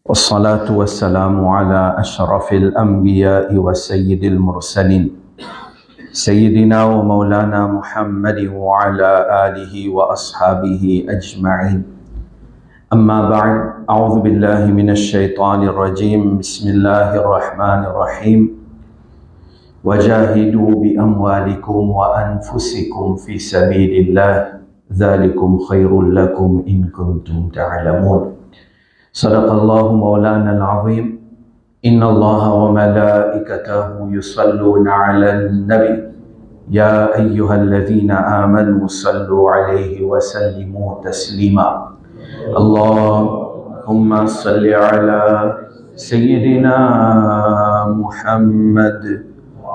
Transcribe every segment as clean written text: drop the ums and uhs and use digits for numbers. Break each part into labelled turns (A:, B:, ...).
A: والصلاة والسلام على أشرف الأنبياء وسيد المرسلين سيدنا ومولانا محمد وعلى آله وأصحابه أجمعين. أما بعد، أعوذ بالله من الشيطان الرجيم. بسم الله الرحمن الرحيم. وجاهدوا بأموالكم وأنفسكم في سبيل الله ذلكم خير لكم إن كنتم تعلمون. صدق الله مولانا العظيم. إن الله وملائكته يصلون على النبي يا أيها الذين آمنوا صلوا عليه وسلموا تسليما. اللهم صل على سيدنا محمد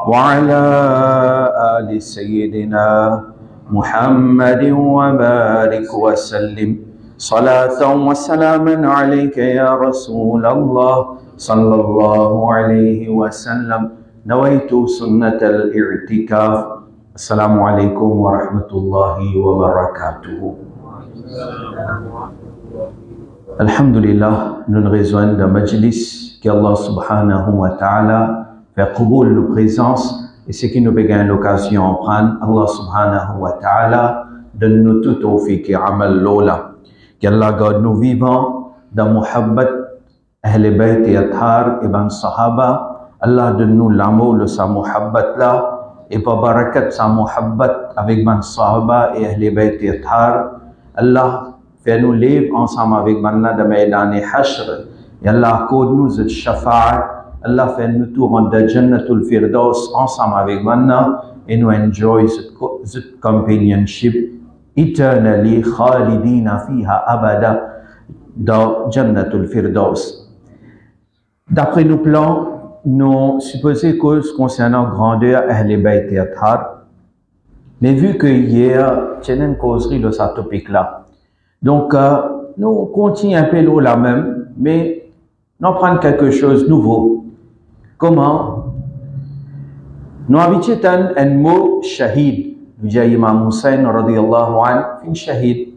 A: وعلى آل سيدنا محمد وبارك وسلم صلاة وسلاما عليك يا رسول الله صلى الله عليه وسلم. نويت سنة الاعتكاف. السلام عليكم ورحمة الله وبركاته. Alhamdulillah, nous nous rejoignons dans le majlis qu'Allah subhanahu wa ta'ala fait qaboul nos présences et ce qui nous bégagne l'occasion en prendre. Allah subhanahu wa ta'ala donne-nous tout tawfiq et amal lola. Qu'Allah garde nous vivants dans muhabbat ahl bayt et athar et ban sahaba. Allah donne-nous l'amour de sa muhabbat là et par barakat sa muhabbat avec ban sahaba et ahl bayt et athar. Allah fait-nous vivre ensemble avec Manna de Maïdan et Hashr. Et Allah accorde-nous cette shafa'at. Allah fait-nous tout rendre Jannatul Firdaus ensemble avec Manna et nous enjoy cette companionship eternally khalidina fiha abada dans Jannatul Firdaus. D'après nos plans, nous supposons cause concernant grandeur Ahl Bayt et Athar. Mais vu que hier, j'ai une causerie de ce topic-là. Donc, nous continuons un peu la même, mais nous prenons quelque chose de nouveau. Comment? Nous habituons un mot shahid. Nous disons Imam Hussein radiyallahu anhu, un shahid.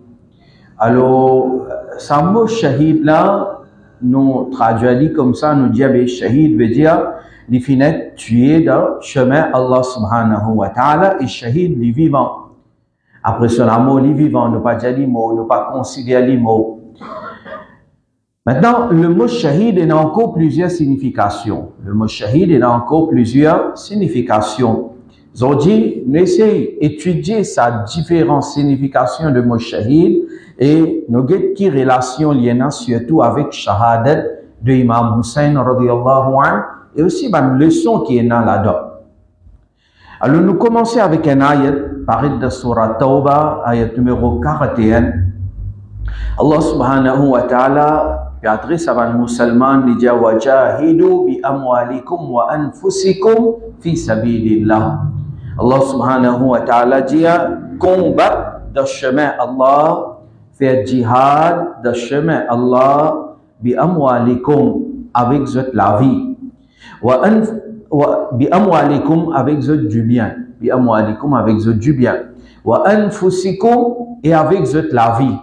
A: Alors, ce mot shahid là, nous traduisons comme ça, nous disons shahid veut dire les finettes tués dans le chemin Allah subhanahu wa ta'ala et shahid les vivants. Après cela, mot les vivants, ne pas dire les mots, ne pas considérer les mots. Maintenant, le mot shahid a encore plusieurs significations. Le mot shahid a encore plusieurs significations. Aujourd'hui, nous essayons d'étudier sa différentes significations de mot shahid et nous avons qui relation liée surtout avec shahadat de Imam Hussein radiyallahu anhu et aussi une leçon qui est là-dedans. Alors, nous commençons avec un ayat, paru de Surah Tawbah, ayat numéro 41. Allah subhanahu wa ta'ala, qui adresse à les musulmans, il dit wajahidu bi amwalikum wa anfusikum fi sabilillah. Allah subhanahu wa ta'ala dit combat dans le chemin Allah, faire jihad dans le chemin Allah bi amwalikum avec la vie. Bi amwalikum avec du bien. Bi amwalikum avec du bien. Wa anfusikum et avec la vie.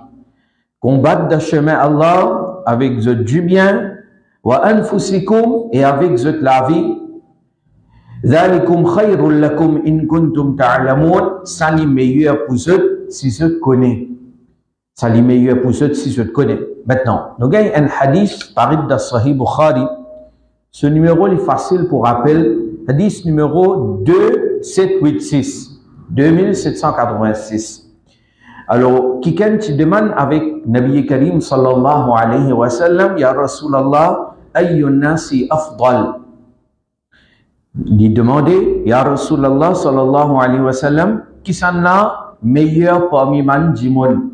A: Combattre dans le chemin Allah avec du bien. Wa anfusikum et avec la vie. Dhalikum khayrun lakum in kuntum ta'lamun. Ça les meilleur pour eux si je connais. Ça les meilleur pour eux si je connais. Maintenant, nous avons un hadith paru dans Sahih Bukhari. Ce numéro est facile pour rappel. Hadith numéro 2786. 2786. Alors, quelqu'un qui demande avec Nabi Karim sallallahu alayhi wa sallam, Ya Rasulallah, ayyun nasi afdal. Il demandait, Ya Rasulallah sallallahu alayhi wa sallam, qui s'en a meilleur parmi man jimon?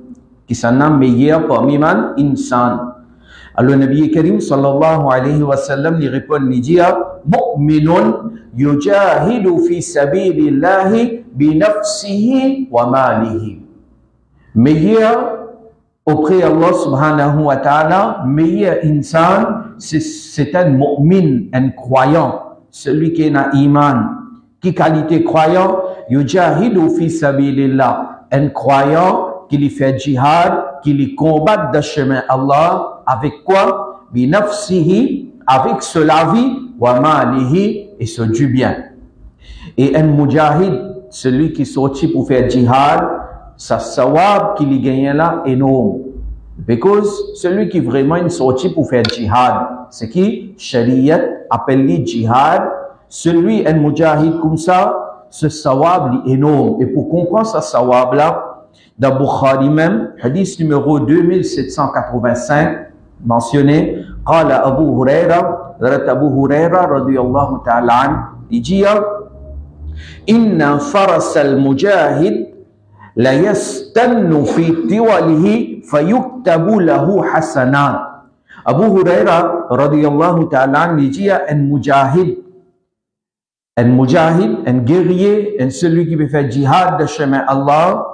A: Qui s'en a meilleur parmi man insan? Alors, Nabi Karim sallallahu alayhi wa sallam lui répond, il dit, mu'minun yujahidu fi sabilillahi bi nafsihi wa malihi. Meilleur auprès d'Allah subhanahu wa ta'ala, meilleur insan, c'est un mu'min, un croyant, celui qui est un iman. Qui qualité croyant? Yujahidu fi sabilillah, un croyant qui lui fait jihad, qui lui combat dans le chemin Allah, avec quoi? binafsihi, avec cela vie, wa malihi, et ce du bien. Et un mujahid, celui qui sortit pour faire djihad, sa sawab qu'il y gagne là est énorme. Because celui qui vraiment est sorti pour faire djihad, c'est qui Shariat appelle lui djihad, celui un mujahid comme ça, ce sawab est énorme. Et pour comprendre ce sawab là, dans Bukhari même, hadith numéro 2785, mentionné, قال أبو هريرة رضي الله تعالى عنه, il dit إن فرس المجاهد لا يستن في طوله فيكتب له حسنات. Abu Huraira radiyallahu ta'ala anhu dit un mujahid, un guerrier, celui qui veut faire djihad de chemin Allah,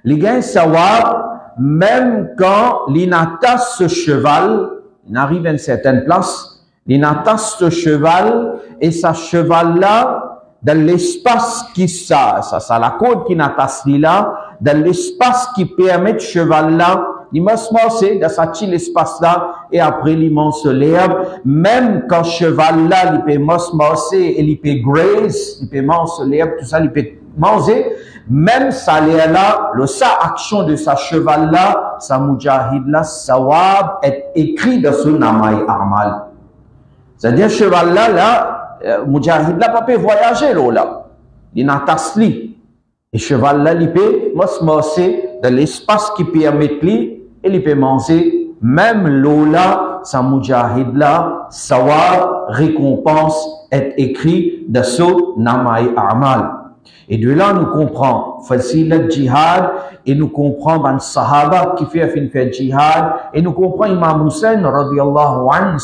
A: il gagne sawab même quand il attache ce cheval, il arrive à une certaine place, il attache ce cheval et ce cheval là dans l'espace qui ça la côte qui n'attache là, dans l'espace qui permet de cheval là, il m'a commencé dans cet espace là et après il mange l'herbe, même quand cheval là il peut manger et il peut graze, il peut manger l'herbe, tout ça il peut manger, même ça là, sa action de sa cheval là, sa mujahid là, sawab est écrit dans son namay a'mal. C'est-à-dire cheval là mujahid là pas peut voyager là, il n'a tasli et cheval là il peut manger dans l'espace qui permet lui et il peut manger même l'eau là, sa mujahid là, sawab, récompense est écrit dans son namay a'mal. Et de là, nous comprenons facile djihad, et nous comprenons un sahaba qui fait djihad, et nous comprenons Imam Hussein, radiyallahu anhu,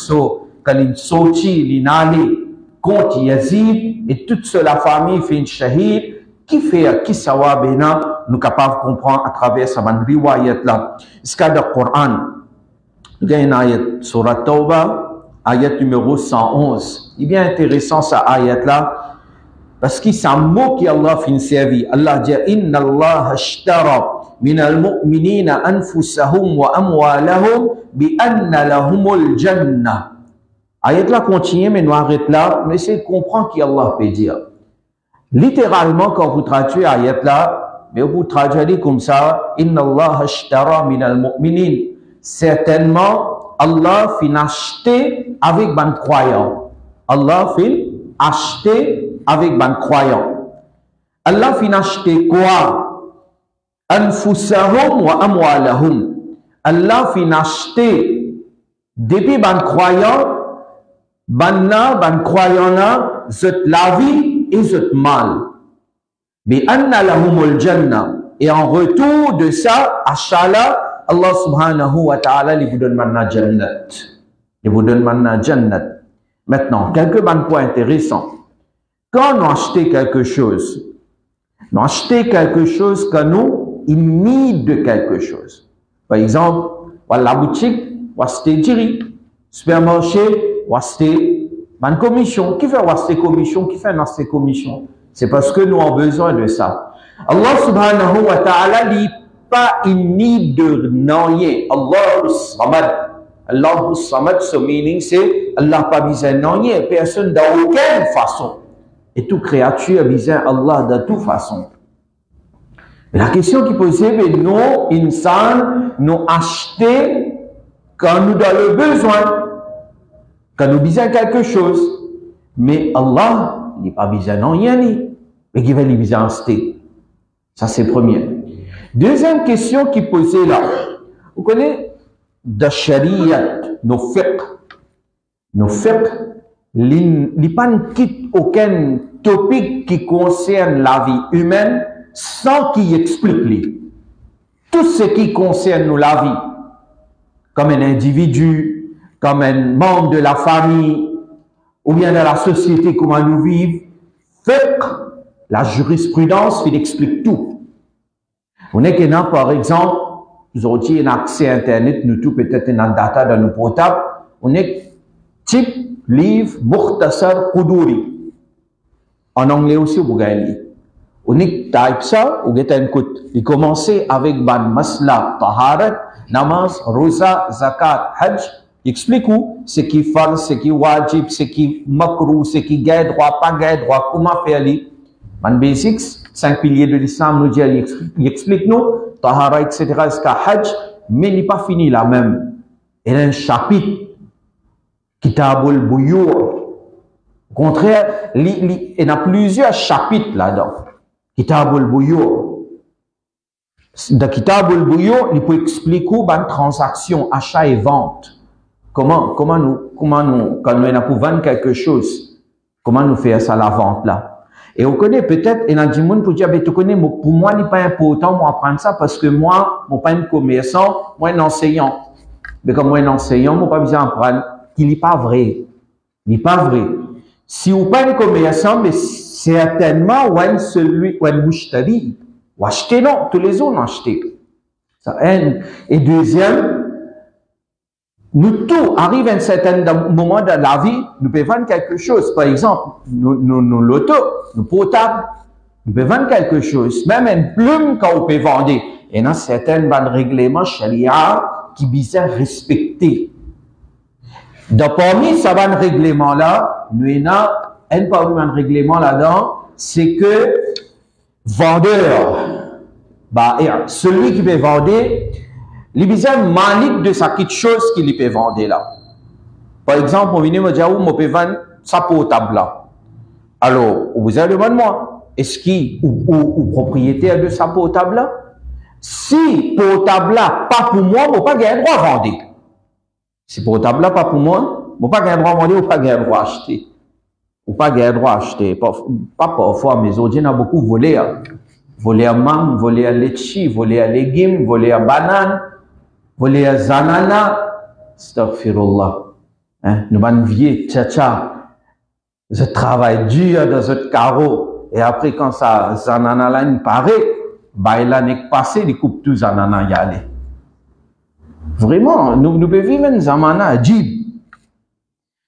A: quand il sortit, il allait contre Yazid, et toute la famille fait une shahid, qui fait, qui sawabena, nous capables de comprendre à travers sa riwayat là. Ce cas du Coran, il y a une ayat, Surat Tawbah, ayat numéro 111. Il est bien intéressant, ça ayat là, parce que c'est un mot qui Allah fait servi. Allah dit Inna Allah ashtara min al-mu'minina anfusahum wa amwalahum bi anna lahumul jannah. Ayat là continue, mais nous arrêtons là, mais c'est comprendre qui Allah peut dire. Littéralement, quand vous traduisez ayat là, mais vous traduisez comme ça Inna Allah ashtara min al-mu'minin. Certainement, Allah fait acheter avec ban croyant. Allah fait acheter avec ban croyant. Allah fin acheter quoi? Anfusahum wa amwalahum. Allah fin acheter depuis ban croyant, ban croyant là, zot la vie et zot mal. Bi anna lahumul jannah. Et en retour de ça, achat-là, Allah subhanahu wa ta'ala, il vous donne manna jannat. Il vous donne manna jannat. Maintenant, quelques points intéressants. Quand nous achetons quelque chose, que nous, il need de quelque chose. Par exemple, la boutique, c'est diri. Supermarché, c'est une commission. Qui fait cette commission? Qui fait cette commission? C'est parce que nous avons besoin de ça. Allah subhanahu wa ta'ala n'est pas in need de rien. Allahu samad. Allahu samad, ce meaning c'est Allah pas besoin de rien. Personne d'aucune façon. Et toute créature a besoin Allah de toute façon. Mais la question qui pose, c'est nous, insan, nous acheter quand nous avons le besoin, quand nous besoin quelque chose. Mais Allah, il n'est pas besoin de rien, mais il va lui besoin acheter. Ça, c'est premier. Deuxième question qui posait là. Vous connaissez, de Shariat, nos fiqh, il n'y a pas aucun topic qui concerne la vie humaine sans qu'il explique. Tout ce qui concerne la vie, comme un individu, comme un membre de la famille, ou bien de la société, comment nous vivons, fiqh, la jurisprudence, il explique tout. On est qu'il y a, par exemple, aujourd'hui, un accès à Internet, nous tout peut-être une data dans nos portables, on est type livre Mukhtasar Quduri. En anglais aussi, vous gagnez. On est type ça, vous gagnez un coup. Il commençait avec ban masla, taharat, namaz, rosa, zakat, hajj. Il explique où ce qui farz, ce qui wajib, ce qui makrou, ce qui gagne droit, pas gagne droit, comment faire les basics, 5 piliers de l'islam, nous dit, il explique nous, tahara, etc., jusqu'à hajj, mais il n'est pas fini là même. Il y a un chapitre, Kitabul Buyur. Au contraire, il y a plusieurs chapitres là-dedans. Kitabul Buyur. Dans Kitabul Buyur, il peut expliquer une transaction, achat et vente. Comment nous, quand nous avons vendre quelque chose, comment nous faire ça la vente là? Et on connaît peut-être, et dans le monde pour dire, tu connais, pour moi, il n'est pas important, moi, apprendre ça, parce que moi, je ne suis pas un commerçant, moi, un enseignant. Mais comme moi, un enseignant, je n'ai pas besoin d'apprendre. Il n'est pas vrai. Il n'est pas vrai. Si vous n'êtes pas un commerçant, mais certainement, ou un celui, ou un mouchtari, ou acheter, non, tous les autres ont acheté. Ça, et deuxième, nous tous arrivons à un certain moment de la vie, nous pouvons vendre quelque chose. Par exemple, nous l'auto, nous portables, nous pouvons vendre quelque chose. Même une plume qu'on peut vendre. Et il y a certains règlements sharia qui visent à respecter. Donc, parmi ces règlements-là, nous avons un règlement là-dedans, c'est que vendeur, celui qui peut vendre, il y a un malik de sa petite chose qu'il peut vendre là. Par exemple, on vient me dire, on peut vendre sa portable là. Alors, vous allez demander moi, est-ce qu'il ou propriétaire de sa portable là? Si portable là, pas pour moi, je n'ai pas le droit à vendre. Si portable là, pas pour moi, je n'ai pas le droit à vendre ou pas le droit à acheter. Ou pas le droit à acheter. Pas parfois, mais aujourd'hui, on a beaucoup volé. Volé à mangue, volé à litchi, volé à légumes, volé à banane. Volé à zanana, astaghfirullah. Nous avons vie, tcha, je travaille dur dans ce carreau. Et après, quand ça, zanana là, il paraît, il a n'est passé, il coupe tout zanana y aller. Vraiment, nous pouvons vivre un zamana ajib.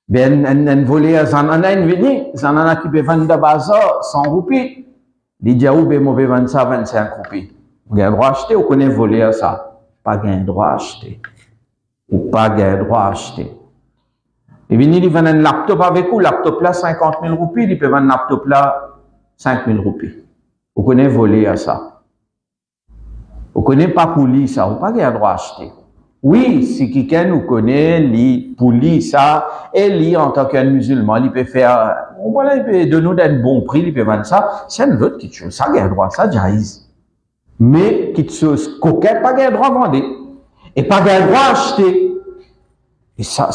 A: Ben, un volé à zanana, il vient, zanana qui peut vendre de bazar, 100 roupies. Il dit, où ben, peut vendre ça 25 roupies. Vous avez le droit d'acheter ou qu'on est volé à ça? Pas gain droit à acheter. Ou pas gain droit à acheter. Et bien, il vend un laptop avec vous, laptop là, 50 000 roupies, il peut vendre un laptop là, 5 000 roupies. Vous connaissez voler à ça. Vous connaissez pas pour lui ça, ou pas gain droit à acheter. Oui, si quelqu'un nous connaît, lui, pour lui ça, et lui, en tant qu'un musulman, il peut faire, voilà, il peut donner un bon prix, il peut vendre ça, c'est un autre qui chose, ça gain droit, ça jaillit. Mais, quelque chose coquette, pas gain droit à vendre. Et pas gain droit à acheter. Et ça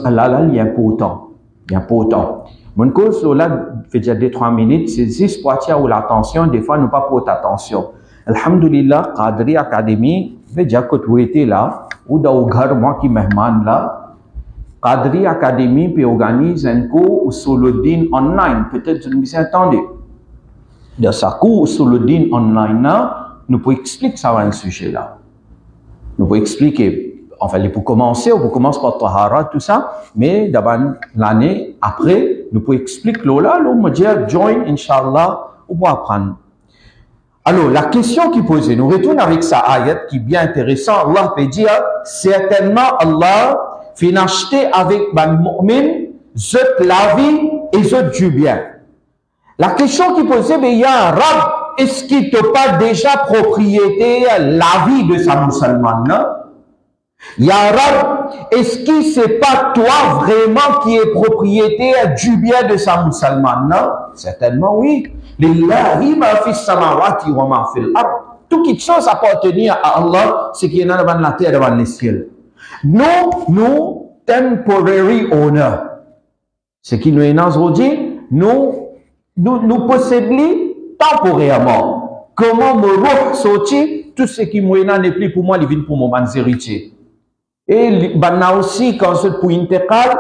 A: là, il est important. Il est important. Mon cause, là, fait déjà 2-3 minutes, c'est juste pour attirer l'attention, des fois, nous pas porter attention. Alhamdulillah, Qadri Academy, fait déjà que tu étais là, ou dans le gar, moi qui m'ahman là, Qadri Academy peut organiser un cours sur le din online. Peut-être que vous m'avez entendu. Dans ce cours sur le din online là, nous pouvons expliquer ça un sujet là. Nous pouvons expliquer, enfin, pour commencer, on commence par Tahara, tout ça, mais d'abord l'année après, nous pouvons expliquer là, on me dit, join, Inch'Allah, on va apprendre. Alors, la question qui posait, nous retournons avec sa ayat qui est bien intéressant. Allah peut dire, certainement Allah fait acheter avec ban mu'min, zot la vie et zot du bien. La question qui posait, il y a un rab, est-ce qu'il n'a pas déjà propriété la vie de sa musulmane? Ya Rab, est-ce que c'est pas toi vraiment qui est propriétaire du bien de sa musulmane? Certainement oui. Lillahi ma fi samawati wa ma fil ard. Toute chose appartenir à Allah, c'est qu'il y en a devant la terre, devant les cieux. Nous, temporary owner. Ce qui nous est aujourd'hui, nous possédons temporairement. Comment me sortir, tout ce qui n'est plus pour moi, il vient pour mon héritier. Et aussi, quand c'est pour intégral,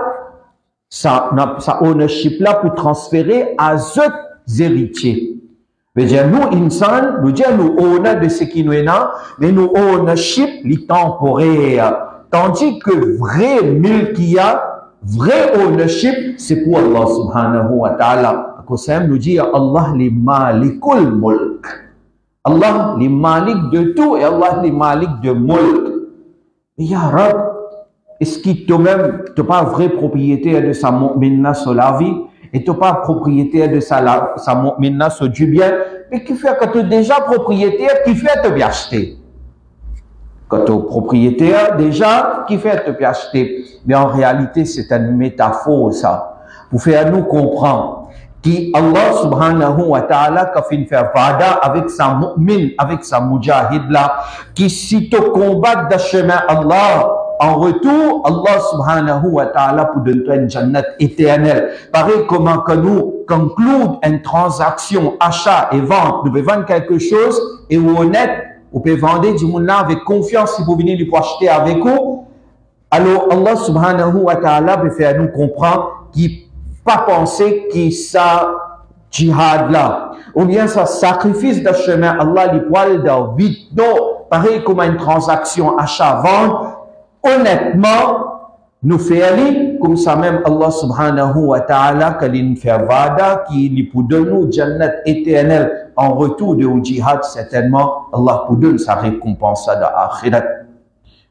A: ça ownership là pour transférer à d'autres héritiers. C'est-à-dire, nous, insan, nous disons, nous owner de ce qui nous est là, mais nous ownership, les temporaire. Tandis que vrai milkiya, vrai ownership, c'est pour Allah subhanahu wa ta'ala. Qasam nous dit, Allah li malikul mulk. Allah li malik de tout et Allah li malik de mulk. Ya Rab, est-ce que toi-même, tu n'es pas vrai propriétaire de sa mu'minna sur la vie, et tu n'es pas propriétaire de sa mu'minna sur du bien, mais qui fait que tu es déjà propriétaire, qui fait te bien acheter. Quand tu es propriétaire, déjà, qui fait te bien acheter. Mais en réalité, c'est une métaphore, ça, pour faire nous comprendre qui Allah subhanahu wa ta'ala qui fait faire vada avec sa mu'min, avec sa mujahid là, qui si te combat de chemin Allah, en retour, Allah subhanahu wa ta'ala pour donner une jannat éternelle. Pareil comment que nous concluons une transaction, achat et vente, nous pouvons vendre quelque chose et honnête, vous pouvez vendre du monde là avec confiance si vous venez lui acheter avec vous. Alors Allah subhanahu wa ta'ala peut faire nous comprendre qu'il pas penser que ça jihad là, ou bien ça sacrifice de chemin Allah les poils de vide. Non, pareil comme une transaction achat-vente, honnêtement, nous faisons comme ça même Allah subhanahu wa ta'ala qu'il nous fait vada, qu'il pour donner nous jannat éternelle en retour de jihad, certainement Allah pour donner sa récompense de akhirat.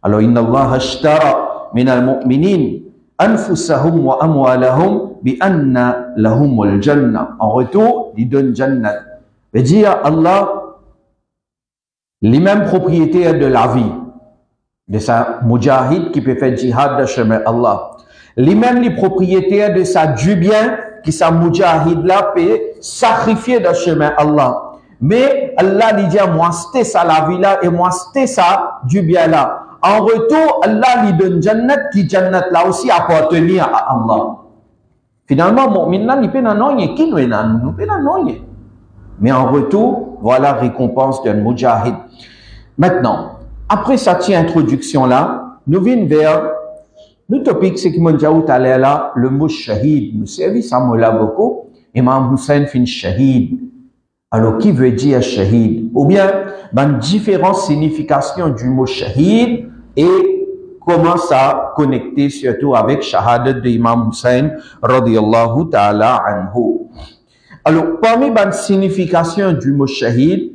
A: Alors inna Allah ashtara min al-mu'minin anfusahum wa amwalahum bi anna lahumul jannah. En retour, il donne jannat. Veut dire Allah, les mêmes propriétaires de la vie, de sa mujahid qui peut faire jihad de chemin Allah, les mêmes les propriétaires de sa du bien qui sa mujahid là peut sacrifier de chemin Allah. Mais Allah lui dit, moi c'était ça la vie là et moi c'était ça du bien là. En retour, Allah lui donne jannat qui jannat là aussi appartenir à Allah. Finalement, mu'min il peut n'anoyer, qui nous peut n'anoyer. Mais en retour, voilà récompense d'un mujahid. Maintenant, après cette introduction là, nous venons vers le topic, c'est que mon jaout allait là, le mot shahid. Nous servons ça mot là beaucoup. Imam Hussein fin shahid. Alors, qui veut dire shahid? Ou bien, ben, différentes significations du mot shahid et comment ça connecter surtout avec shahadat de Imam Hussein radiyallahu ta'ala anhu. Alors, parmi les significations du mot shahid,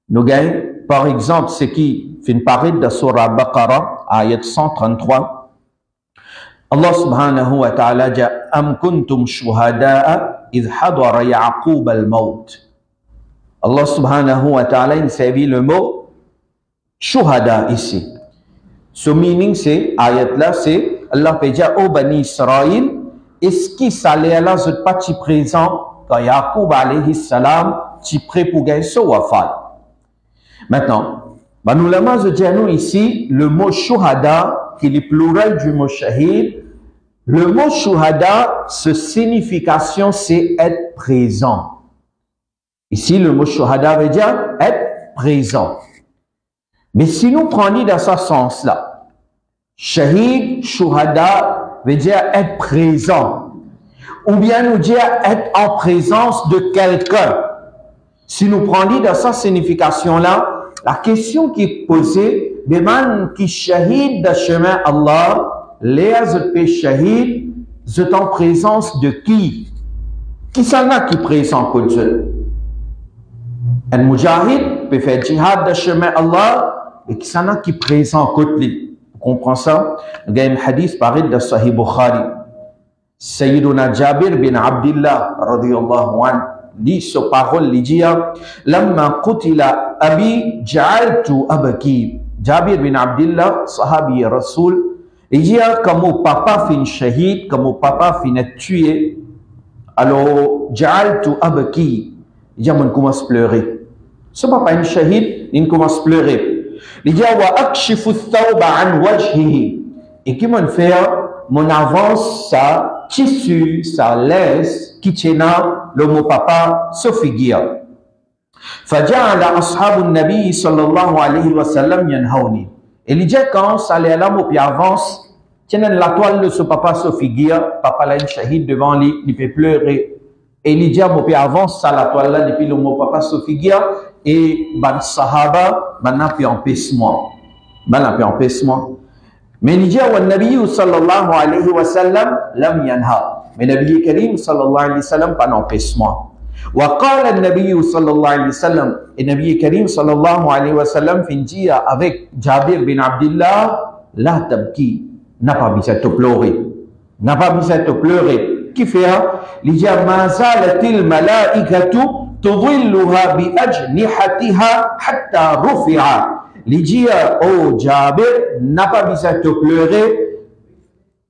A: nous gagnons, par exemple, ce qui fait paraître de Surah Baqarah, ayat 133. Allah subhanahu wa ta'ala dit Am kuntum shuhada'a idh hadara Ya'qub al-maut. Allah subhanahu wa ta'ala il servi le mot shuhada ici. Ce meaning c'est, ayat là c'est, Allah peut dire au Bani Israël, est-ce qu'il s'allait là, vous n'êtes pas présent quand Ya'qub alayhi salam, tu prêt pour gagner ce wafat. Maintenant, nous l'avons dit nous ici, le mot shuhada, qui est le plural du mot shahid, le mot shuhada, sa signification c'est être présent. Ici, le mot shuhada veut dire être présent. Mais si nous prenons dans ce sens-là, shahid, shuhada veut dire être présent. Ou bien nous dire être en présence de quelqu'un. Si nous prenons dans cette signification-là, la question qui est posée, demande qui shahid de chemin Allah, les autres shahid, sont en présence de qui? Qui s'en a qui présent comme Dieu? Un mujahid peut faire jihad de chemin Allah, et qui s'en a qui présent côté lui. Vous comprenez ça? Il y a un hadith pareil de Sahih Bukhari. Sayyiduna Jabir bin Abdullah radiyallahu anhu dit ce parole, il dit Lamma qutila abi ja'altu abaki. Jabir bin Abdullah, sahabi Rasoul, il dit comme mon papa fin shahid, comme mon papa fin tué, alors ja'altu abaki. Il dit on commence à pleurer. Ce papa est shahid, il commence à pleurer. Il dit wa akshifu thawba an wajhihi. Et qui m'en fait mon avance sa tissu, sa laisse qui tient le mot papa se figure. Faja'ala ashabu nabi sallallahu alayhi wa sallam yanhauni. Et il dit quand ça allait là mon pied avance, tiens la toile de ce papa se figure, papa là une shahid devant lui, il peut pleurer. Et il dit mon pied avance ça la toile là depuis le mot papa se figure et ban sahaba ban pi empêchement. Ban pi empêchement. Mais il dit wa nabi sallallahu alayhi wa sallam lam yanha. Mais Nabi Karim sallallahu alayhi wa sallam pas d'empêchement. Wa qala an-nabi sallallahu alayhi wa sallam, et Nabi Karim sallallahu alayhi wa sallam fin dit avec Jabir bin Abdullah la tabki. n'a pas besoin de pleurer. N'a pas besoin de pleurer. Qui fait ça? Il dit ma zalatil malaikatu tudhilluha bi ajnihatiha hatta rufi'a. Il dit oh Jabir, n'a pas besoin de pleurer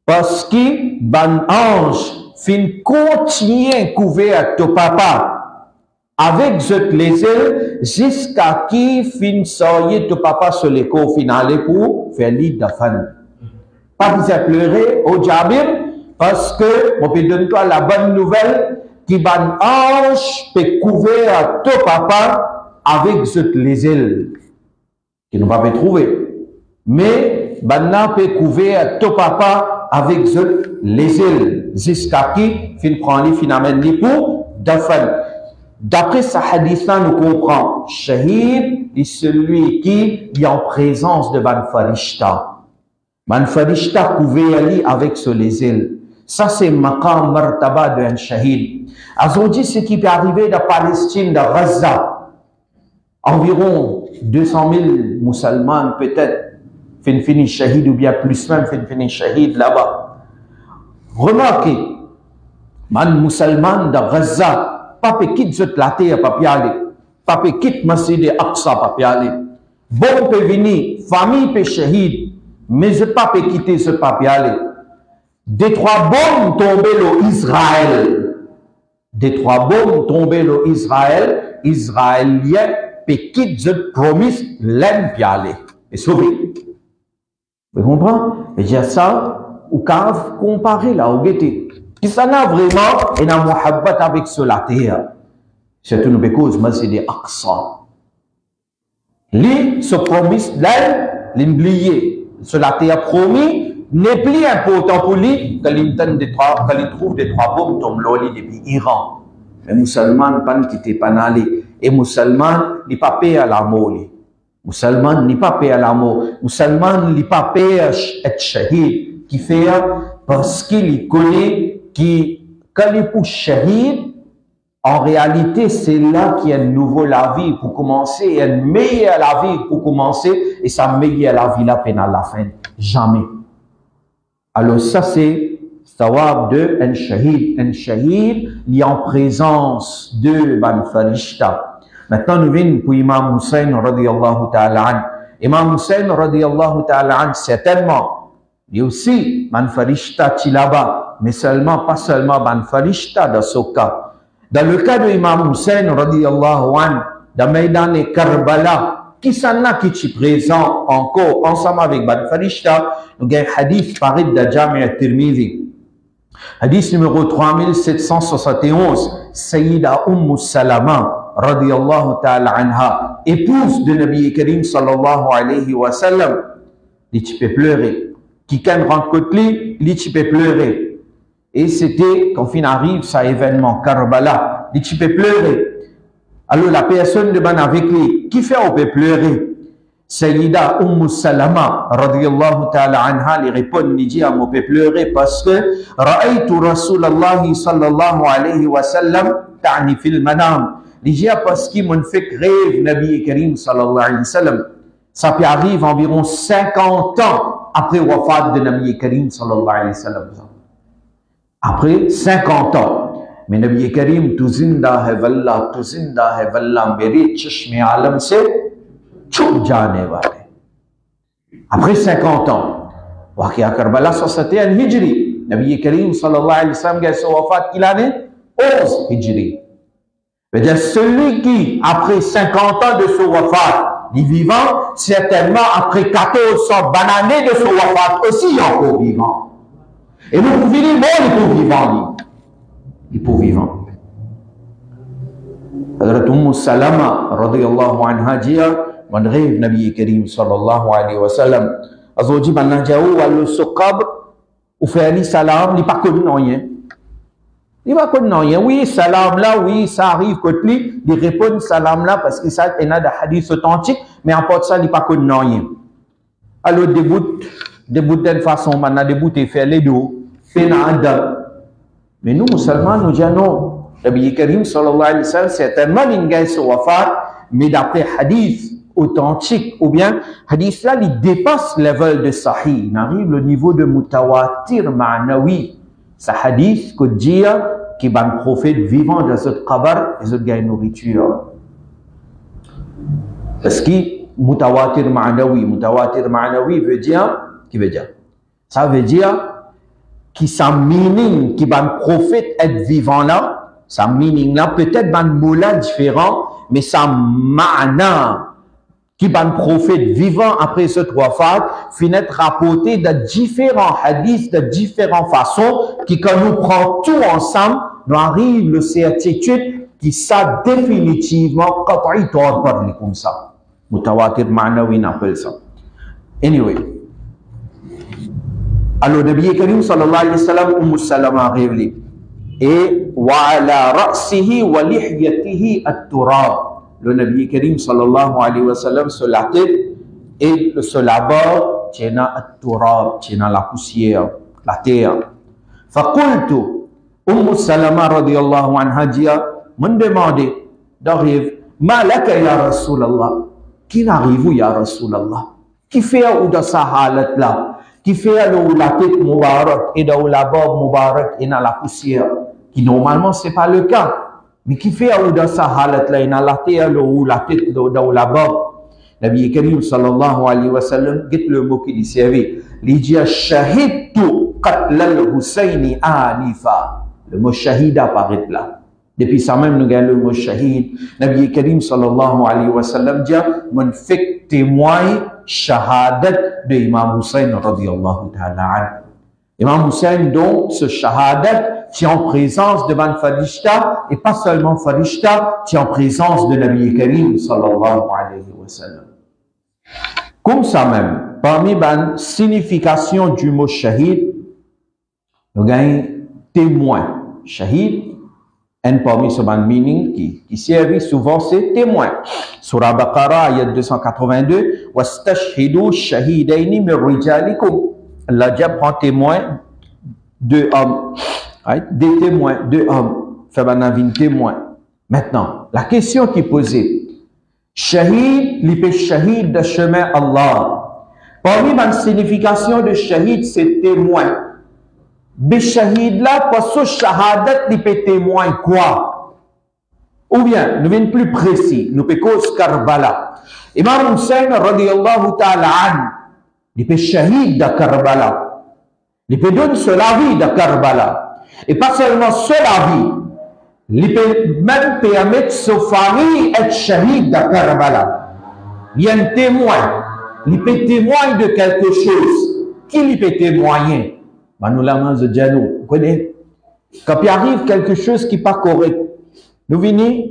A: parce que ban ange fin continue couvert ton papa avec les ailes jusqu'à qui fin sortir ton papa sur les cours finales pour faire l'île d'Afan. Pas besoin de pleurer au Jabir parce que on peut donner toi la bonne nouvelle qui ban ange peut couvrir ton papa avec les ailes qui n'ont pas pu trouver. Mais ban peut couvrir ton papa avec les ailes jusqu'à qui fin prendre finalement pour d'Afan. D'après ce hadith-là, nous comprenons Shahid est celui qui est en présence de Ban Farishta. Ban Farishta couvert avec les ailes. Ça, c'est maqam martaba d'un Shahid. Aujourd'hui, ce qui peut arriver de Palestine, de Gaza, environ 200 000 musulmans, peut-être, fin Shahid, ou bien plus même, fin Shahid là-bas. Remarquez, man musulman de Gaza, Papa quitte la terre, papa aller. Papa quitte Masjid Aqsa, papa aller. Bon peut venir, famille peut shahid, mais je papa quitter ce papa aller. Des trois bombes tombées au Israël. Des trois bombes tombées au Israël. Israélien peut quitter ce promis, l'aime puis aller. Et sauver. Vous comprenez? Et j'ai ça, ou quand comparer là, au guetté. Qui s'en a vraiment et n'a muhabbat avec ce la terre. C'est une cause, mais c'est des Aqsa. Li, ce promis là, l'oublié, ce la terre promis, n'est plus important pour lui que il trouve des trois bombes tombent l'oli depuis Iran. Mais musulman, pas quitter panali. Et musulman, n'est pas payé à la mort. Musulman, n'est pas payé à la mort. Musulman, n'est pas payé à être shahid. Qui fait parce qu'il connaît quand il pousse shahid, en réalité, c'est là qu'il y a une nouvelle la vie pour commencer, il y a une meilleure la vie pour commencer, et ça meilleure la vie la peine à la fin. Jamais. Alors ça, c'est sawab de un shahid. Un shahid, il est en présence de Ban Farishta. Maintenant, nous venons pour Imam Hussein, radiyallahu ta'ala an. Imam Hussein, radiyallahu ta'ala an, certainement, il y a aussi Ban Farishta qui là-bas. Mais seulement, pas seulement Ban Farishta dans ce cas. Dans le cas de Imam Hussein, radiyallahu anhu, dans Maïdan et Karbala, qui s'en a qui est présent encore ensemble avec Ban Farishta, nous avons un hadith paru de Jami' al-Tirmidhi. Hadith numéro 3771, Sayyida Salama, radiyallahu ta'ala anha, épouse de Nabi Karim sallallahu alayhi wa sallam, il peut pleurer. Qui rencontre lui, il peut pleurer. Et c'était, quand il arrive, ça événement, Karbala, il peut pleurer. Alors la personne demande avec lui, qui fait on peut pleurer? Sayyida Salama, radiyallahu ta'ala anha, il répond, il dit, on peut pleurer parce que, Ra'aytu Rasulallah sallallahu alayhi wa sallam, ta'ni fil manam. Il dit, parce qu'il m'a fait rêve, Nabi Karim sallallahu alayhi wa sallam. Ça peut arriver environ 50 ans après le wafat de Nabi Karim sallallahu alayhi wa sallam. Après 50 ans. Mais Nabi Karim, tu zinda hai wallah, meri chashme alam se chuk jane wale. Après 50 ans. Waqia Karbala 61 Hijri. Nabi Karim sallallahu alayhi wa sallam a son wafat qu'il année 11 Hijri. C'est-à-dire celui qui, après 50 ans de son wafat, est vivant, certainement après 1400 années de son wafat aussi il est encore vivant. Et nous pouvons dire, bon, il est pour vivant. Il est pour vivant. Hadrat Salama, radiyallahu anha, dit, mon rêve, Nabi Karim, sallallahu alayhi wa sallam, azouji, man jaou, al suqab, ou fait ali salam, il n'est pas connu, non, il n'est pas connu, non, oui, salam là, oui, ça arrive, côté lui, il répond salam là, parce que ça, il y a des hadiths authentiques, mais en porte ça, il n'est pas connu, non, alors, début d'une façon, man a débuté, faire les deux, fait nada. Mais nous, musulmans, nous disons non. Nabi Karim, sallallahu alayhi wa sallam, certainement, il y a ce wafat, mais d'après hadith authentique, ou bien hadith là, il dépasse le level de sahih, il arrive au niveau de mutawatir ma'nawi. C'est hadith que dit que le prophète vivant dans ce qabr et ce gagne nourriture. Parce que mutawatir ma'nawi veut dire, qui veut dire? Ça veut dire que sa meaning, qui le prophète est vivant là, sa meaning là, peut-être un moula différent, mais sa ma'na, qui le prophète vivant après ce wafat, finit rapporté de différents hadiths, de différentes façons, qui quand nous prenons tout ensemble, nous arrive le certitude qui ça définitivement qat'i tort parler comme ça. Mutawatir ma'nawi appelle ça. Anyway. Alors, le Nabi Karim sallallahu alayhi wa sallam, Salama a révélé. Et wa ala ra'sihi wa lihyatihi at-turab. Le Nabi Karim sallallahu alayhi wa sallam sur la tête et sur la barre, tient at-turab, tient la poussière, la terre. Faqultu, Salama radiyallahu anha dit, me demandait d'arriver, ma laka ya Rasulallah, qui n'arrive ya Rasulallah, qui fait ou dans sa halat là, qui fait la tête moubarak et dans la barbe moubarak et dans la poussière, qui normalement c'est pas le cas, mais qui fait dans sa halat là, et dans la tête ou la tête dans la barbe. Nabi Karim sallallahu alayhi wa sallam, get le mot qui dit servi, il dit shahidtu qatl al-Husayni anifa. Le mot shahid apparaît là. Depuis ça même, nous gagnons le mot shahid. Nabi Karim sallallahu alayhi wa sallam dit, mon fait témoin shahadat de Imam Hussein radiyallahu ta'ala anhu. Imam Hussein, donc, ce shahadat, qui est en présence de Ban Farishta, et pas seulement Farishta, qui est en présence de Nabi Karim sallallahu alayhi wa sallam. Comme ça même, parmi les significations du mot shahid, nous gagnons témoin. Shahid, un parmi ce meaning qui servent souvent, c'est témoin. Surah Baqarah, ayat 282, wastashhidu shahidaini min rijalikum. Allah Dieu prend témoin de hommes, des témoins de hommes. Fait un témoin. Maintenant, la question qui est posée, shahid, l'ipé shahid de chemin Allah. Parmi la signification de shahid, c'est témoin. Bishahid là, parce que shahadat n'est pas témoin quoi? Ou bien, nous venons plus précis, nous peut cause Karbala. Imam Hussein radiyallahu ta'ala an, il peut shahid de Karbala. Il peut donner la vie de Karbala. Et pas seulement la vie, il peut même permettre sa famille d'être shahid de Karbala. Il y a un témoin, il peut témoigner de quelque chose. Qui il peut témoigner? Nous vous connaissez? Quand il arrive quelque chose qui n'est pas correct, nous venons,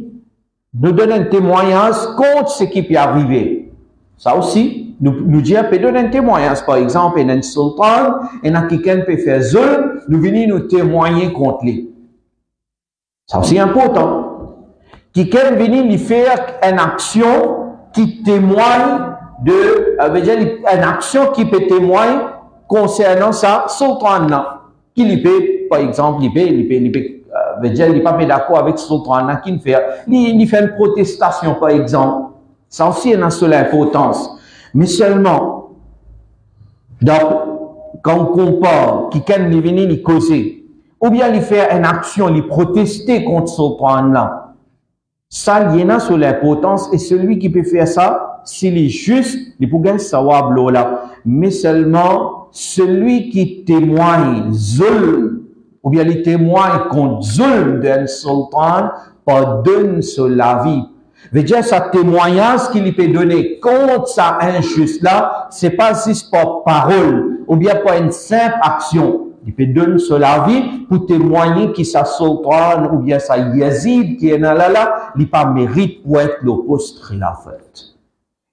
A: nous donnons un témoignage contre ce qui peut arriver. Ça aussi, nous disons, peut donner un témoignage. Par exemple, il y a un sultan, il y a quelqu'un qui peut faire zulm, nous venons nous témoigner contre lui. Ça aussi important. Quelqu'un vient lui faire une action qui témoigne de, une action qui peut témoigner concernant ça, sultan qui lui peut, par exemple, il n'est pas d'accord avec sultan qui fait une protestation, par exemple. Ça aussi a une importance. Mais seulement, quand on compare, quelqu'un est venu lui causer, ou bien lui faire une action, lui protester contre sultan ça, il y en a sur l'importance, et celui qui peut faire ça, s'il est juste, il peut gagner sawab là. Mais seulement, celui qui témoigne zulm, ou bien il témoigne contre zulm d'un sultan, pardonne sur la vie. Veut dire, sa témoignage qu'il peut donner contre sa injuste là, c'est pas juste par parole, ou bien par une simple action. Il peut donner sur la vie pour témoigner que sa sultan, ou bien sa Yazid qui est là, il pas mérite pour être le poste khilafat.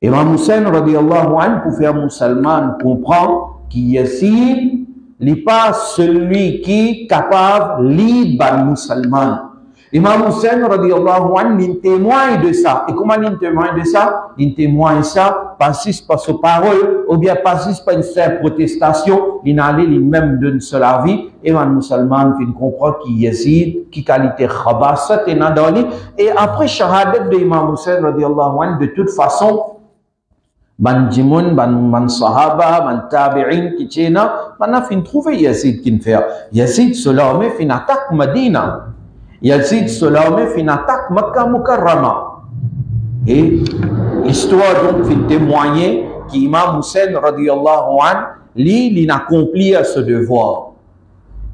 A: Imam Hussein radiyallahu anhu, pour faire musulman, comprend que Yazid n'est pas celui qui est capable de libre musulman. Imam Hussein radiyallahu anhu, il témoigne de ça. Et comment il témoigne de ça? Il témoigne ça pas juste par sa parole, ou bien pas juste par une simple protestation. Il n'a allé lui-même d'une seule vie. Et un musulman qui comprend qu'il Yazid, qui qualité khabasat et nadali. Et après shahadat de Imam Hussein radiyallahu anhu, de toute façon, ban Jimoun, ban Sahaba, ban Tabi'in qui tchena, ban a fin trouvé Yazid qui fait. Yazid cela met fin attaque Medina. Yazid cela met fin attaque Makkah Mukarrama. Et l'histoire donc fait témoigner qu'Imam Hussein radiyallahu an, il accomplit à ce devoir.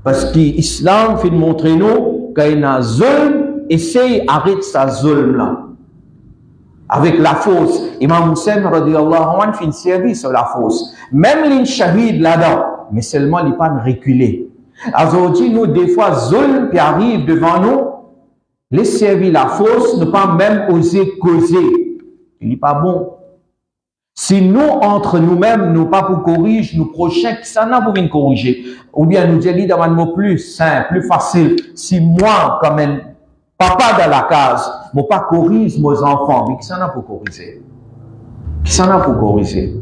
A: Parce que l'islam fait montrer nous qu'il y a un zulm, essaye d'arrêter sa zulm là. Avec la fausse, Imam Hussein radiyallahu anhu fait une service sur la fausse. Même les shahid là-dedans, mais seulement il n'est pas reculé. Aujourd'hui, nous, des fois, zulm qui arrive devant nous, les servir la fausse, ne pas même oser causer. Il n'est pas bon. Si nous, entre nous-mêmes, nous pas pour corriger, nous prochains, qui s'en a pour venir corriger. Ou bien nous dire d'un mot plus simple, plus facile. Si moi, comme un papa dans la case, je ne pas corriger mes enfants, mais qui s'en a pour corriger? Qui s'en a pour corriger?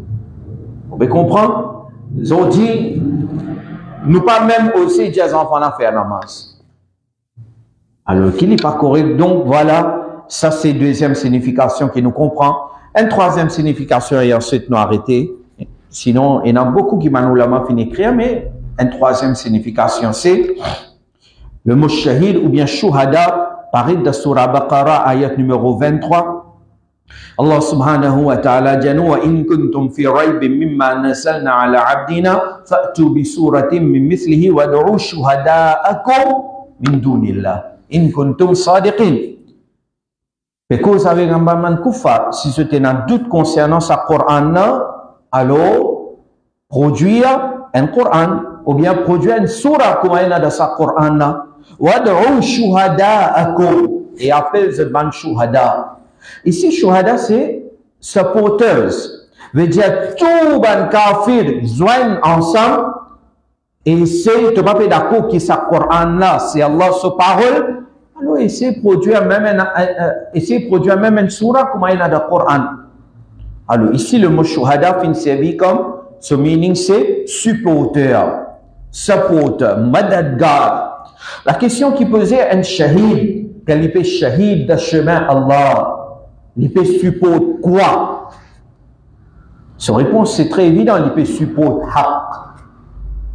A: Vous pouvez comprendre? Ils ont dit, nous pas même aussi dire aux enfants à faire la masse. Alors, qu'il n'est pas correct. Donc, voilà, ça c'est deuxième signification qui nous comprend. Une troisième signification, et ensuite nous arrêter. Sinon, il y en a beaucoup qui m'ont fini d'écrire, mais une troisième signification, c'est le mot shahid ou bien shuhada, pareil de Surah Baqarah, ayat numéro 23. Allah subhanahu wa ta'ala dit, wa in kuntum fi raybin mimma nasalna ala abdina, fa'tu bi suratin min mithlihi wa du'u shuhada'akum min dunillah. In kuntum sadiqin. Mais cause avec un baman kufa, si c'était un doute concernant sa Coran, alors produire un Coran, ou bien produire une surah comme il y a dans sa Coran, wad'u shuhada'akum, et appelle ce ban shuhada. Ici, shuhada, c'est supporters. Veut dire, tout ban kafir joignent ensemble, et c'est, tu vas pas d'accord qui sa Coran là, c'est Allah sa parole, alors essayer de produire même une surah comme il y a dans le Coran. Alors ici le mot shuhada fin servi comme ce meaning c'est supporter, madadgar. La question qui posait un shahid, qu'il peut shahid de chemin Allah, il peut supporter quoi? Sa réponse c'est très évident, il peut supporter haq.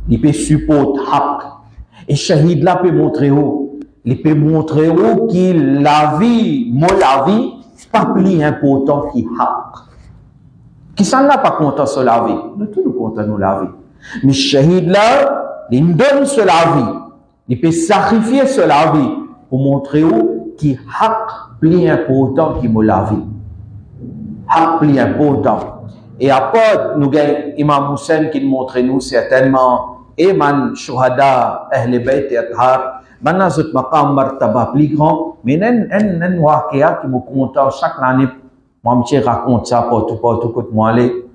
A: Il peut supporter haq. Et shahid là peut montrer où? Il peut montrer où que la vie, la vie, pas plus important qu'il haq. Qui s'en a pas content sur la vie? Nous tous nous comptons nous la vie. Mais shahid là, il donne sur la vie. Il peut sacrifier sur la vie pour montrer où qu'il haq plus important qu'il la vie. Haq plus important. Et après, nous avons Imam Hussein qui montre nous certainement, et man shuhada, ahl bayt et athar, maintenant, ce maqam martaba plus grand, mais un wakia qui me compte chaque année, moi, je raconte ça partout que moi aller.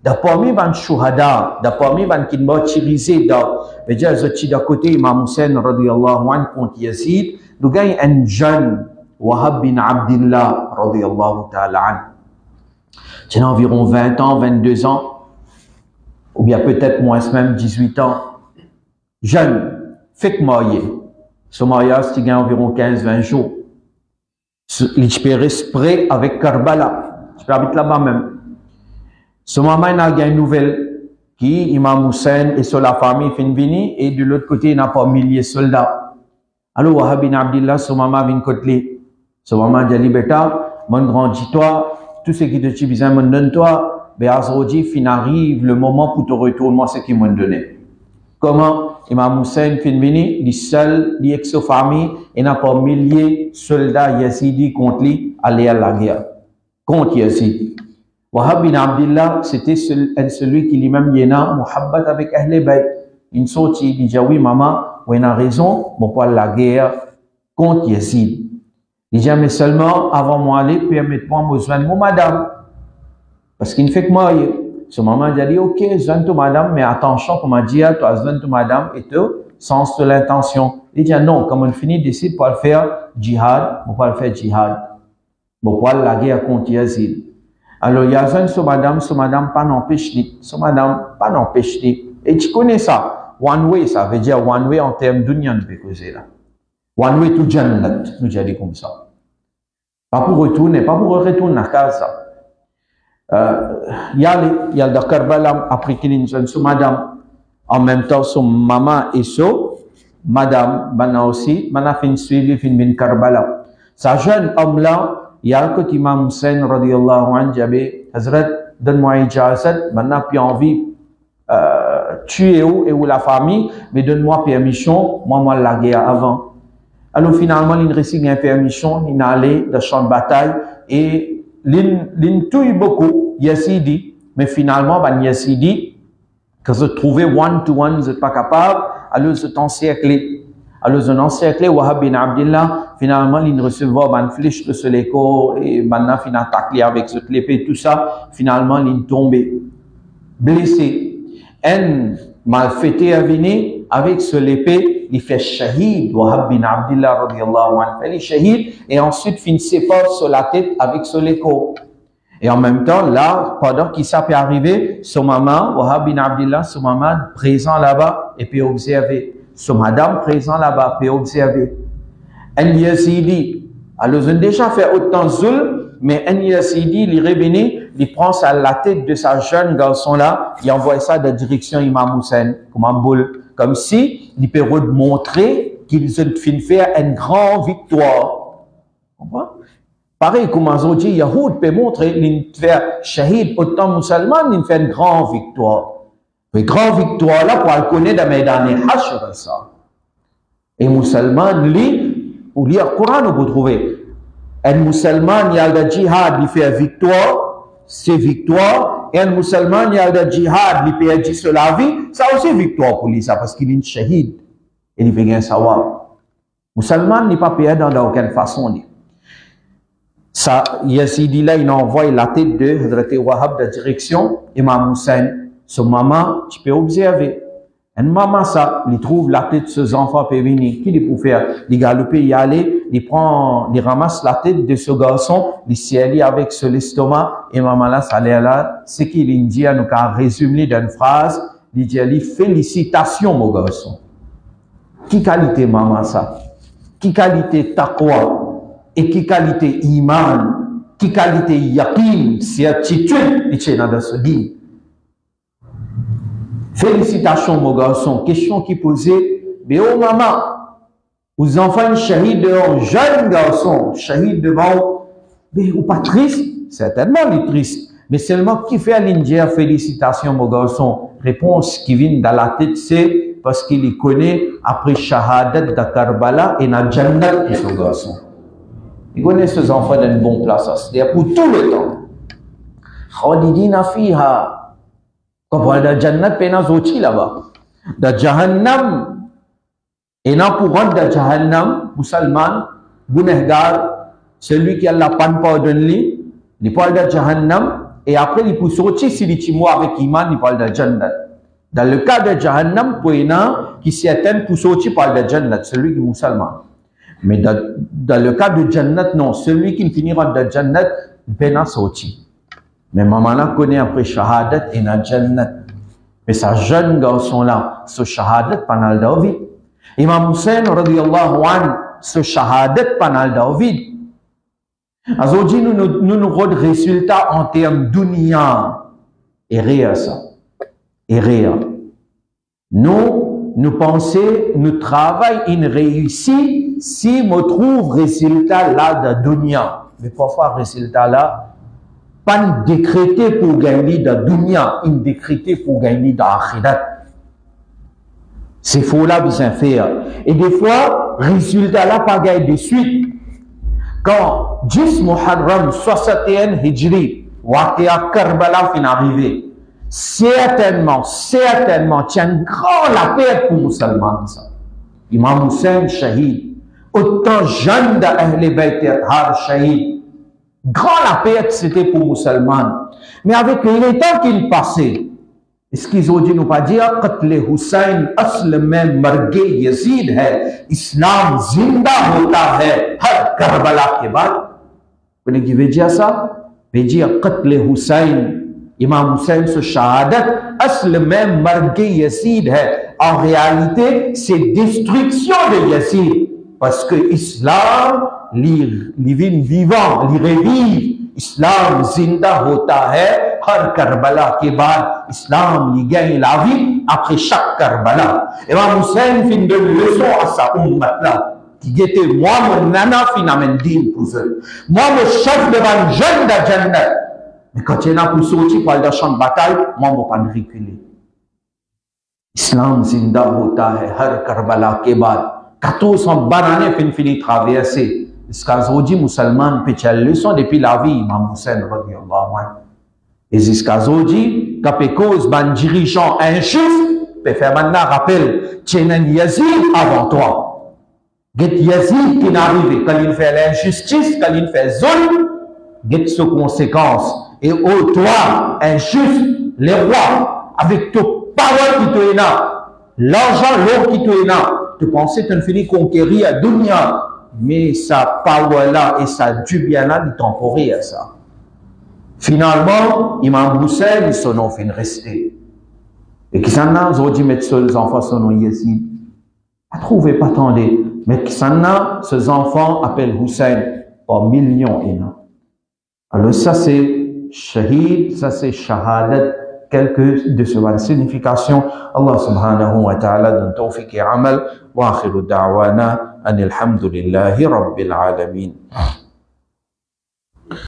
A: D'après moi, ban shuhada, d'après moi, ban qui m'a utilisé dans, mais déjà, je suis d'un côté, Imam Hussein, radiyallahu anhu, contre Yazid, nous gagnons un jeune, Wahab bin Abdillah, radiyallahu ta'ala anhu. C'est environ 20 ans, 22 ans, ou bien peut-être moins même 18 ans. Jeune, fait que marié. Ce mariage, c'est environ 15-20 jours. Il peut respirer avec Karbala. Je peux habiter là-bas même. Ce moment, il y a une nouvelle qui, Imam Hussein et sur la famille fin vini, et de l'autre côté, il n'y a pas milliers de soldats. Alors, Wahab bin Abdillah, ce moment vient côté. Ce moment, il dit, bêta, mon grandis-toi, tout ce qui te dit besoin, mon donne-toi, mais Azroji, fin arrive le moment pour te retourner, moi, ce qu'il m'a donné. Comment? Imam Hussein fin vini, il seul, il avec sa famille, il n'a pas milliers de soldats yazidi contre lui, aller à la guerre. Contre Yazid. Wahab bin Abdillah, c'était celui qui lui-même y a muhabbat avec Ahl Bayt. Une sortie, il dit, oui, maman, oui, il a raison, bon, pour la guerre contre Yazid. Il dit, mais seulement, avant moi aller, permettez-moi besoin de mon madame. Parce qu'il ne fait que moi, ce moment, il a dit, ok, je viens de madame, mais attention, comme on dit, toi, je viens de madame, et tu, sens de l'intention. Il dit, non, comme on finit décide pour le faire djihad, on va le faire djihad. Bon, pour la guerre contre Yazid. Alors, il y a besoin de ce madame, pas n'empêche ni, ce madame, pas n'empêche ni. Et tu connais ça, one way, ça veut dire one way en termes d'union, de causer là. One way to Jannat, nous j'ai dit comme ça. Pas pour retourner à casa. Il y a le Karbala après qu'il y a madame, en même temps son maman et son madame, bana aussi, bana fin suivi fin bin Karbala. Sa jeune homme là, il y a que Imam Hussein radiyallahu anhu, j'avais, Hazrat, donne-moi ijazat, bana puis envie, tuer où la famille, mais donne-moi permission, moi la guerre avant. Alors finalement, il réussit une permission, il est allé dans le champ de bataille et il tue beaucoup, Yazidi, mais finalement, Yazidi, quand se trouvait one-to-one, vous n'êtes pas capable, alors c'est encerclé. Alors un encerclé, Wahab bin Abdillah, finalement, il recevait une flèche de ce léco et maintenant, il a attaqué avec cette épée, tout ça, finalement, il est tombé, blessé. Un malfaiteur est venu avec ce l'épée, il fait shahid, Wahab bin Abdillah radiyallahu anhu, il fait shahid et ensuite il sépare sur la tête avec ce l'écho. Et en même temps, là, pendant qu'il ça peut arriver, son maman, Wahab bin Abdillah, son maman présent là-bas et puis observer. Son madame présent là-bas, puis observer. Un Yazidi, alors ils ont déjà fait autant zulm, mais un Yazidi, il est revenu, il prend ça à la tête de sa jeune garçon-là, il envoie ça de direction Imam Hussein, comme un boule, comme si il peut montrer qu'ils ont fait une grande victoire. Pareil, comme on dit, Yahoud peut montrer qu'il fait shahid autant musulman, il fait une grande victoire. Une grande victoire là, pour le connaître dans les derniers Hashra, ça. Et musulman, lui, pour lire le Coran, vous trouvez. Un musulman, il y a le djihad, il fait victoire, c'est victoire. Et un musulman, il y a le djihad, il perd sur la vie, ça aussi victoire pour lui, ça, parce qu'il est un shahid. Et il veut bien savoir. Musulman n'est pas perdant d'aucune façon. Ça, Yazidi là, il envoie la tête de Hazrat Wahab de direction, Imam Hussein. Son maman, tu peux observer. Une maman, ça, il trouve la tête de ses enfants peut venir. Qu'il est pour faire? Il galope, y aller, il ramasse la tête de ce garçon, il s'y allie avec ce l'estomac, et maman là, ça l'air là, ce qu'il dit, nous a résumé d'une phrase, il dit, félicitations, mon garçon. Qui qualité maman ça? Qui qualité taqwa? Et qui qualité iman? Qui qualité yaqin? Certitude? Il est dans ce dit. Félicitations, mon garçon. Question qui posait, mais oh maman, vous enfants shahid devant, jeune garçon, shahid devant, mais ou pas triste? Certainement, il est triste. Mais seulement qui fait à l'Indien, félicitations, mon garçon. Réponse qui vient dans la tête, c'est parce qu'il connaît après shahadat de Karbala et na Jannat de ce garçon. Il connaît ces enfants d'une bonne place, c'est-à-dire pour tout le temps. Khalidina fiha. Quand on parle de Jannat, pena zochi là-bas. De Jahannam. Et non pour rentrer de Jahannam, musulman, gunehgar, celui qui a la panne pardonne-lui, il parle de Jahannam, et après il peut sortir si il est avec Iman, il parle de Jannat. Dans le cas de Jahannam, pour qui s'y atteint pour sortir, il parle de Jannat, celui qui est musulman. Mais dans le cas de Jannat, non, celui qui finira de Jannat, il peut pas sortir. Mais maman là connaît après shahadat et na Jannat. Mais sa jeune garçon là, ce shahadat panal David. Imam Hussein radiyallahu anhu, ce shahadat panal David. Aujourd'hui, nous avons des résultats en termes dunya. Et rien ça. Et rien. Nous pensons, nous travaillons, une réussite si nous trouvons résultat là de dunya. Mais parfois, résultat là, pas décrété pour gagner dans la dunya, il décrété pour gagner dans l'akhirat. C'est faux là, bien faire. Et des fois, résultat là, pas gagner de suite. Quand 10 Muharram 61 Hijri, Waqia Karbala fin arrivé, certainement, tiens une grande la paix pour les musulmans. Imam Hussein shahid, autant jeunes d'Ahl Bayt Har shahid. Grand la paix, c'était pour les musulmans. Mais avec le temps qu'il passait, est-ce qu'ils ont dit, nous pas dire, Qatl Hussein, asl mein marge Yazid hai, Islam zinda hota hai, har Karbala ke baad. Vous voyez qui veut dire ça? Veut dire, Qatl Hussein, Imam Hussein, ce shahadat, asl mein marge Yazid hai. En réalité, c'est destruction de Yazid. Parce que l'islam, il vit vivant, il revive, Islam zinda hota hai, har Karbala ke baad, Islam il gagne la vie après chaque Karbala. Imam Hussein fin de leçon à sa ummat là, qui était moi mon nana fin amène din pour eux. Moi mon chef devant jeune da Jannat. Mais quand il y en a pour sortir pour aller dans le champ de bataille, moi je ne vais pas reculer. Islam zinda hota hai, har Karbala ke baad. 1400 bananes fin fini traverser. Jusqu'à aujourd'hui, musulman peut faire leçon depuis la vie, Imam Hussein radiyallahu anhu. Et jusqu'à aujourd'hui, quand il cause un dirigeant injuste, peut faire maintenant rappel, tu es un Yazid avant toi. Get Yazid qui est arrivé, quand il fait l'injustice, quand il fait zone, get ses conséquences. Et oh, toi, injuste, les rois, avec ton parole qui te est là, l'argent, l'or qui te est là, tu pensais que tu finis conquérir à dunya. Mais sa power-là et sa dubia-là, il temporaire ça. Finalement, Imam Hussein, son nom fin resté. Et qui s'en a, aujourd'hui, mettre seuls enfants son nom Yazid. Pas trouvé, pas attendez. Mais qui s'en a, ces enfants appellent Hussein par millions et non. Alors ça c'est shahid, ça c'est shahadat. Quelques de ces significations. Allah subhanahu wa ta'ala donne tawfiq et amal. Wa akhiru da'wana anil hamdulillahi rabbil alamin.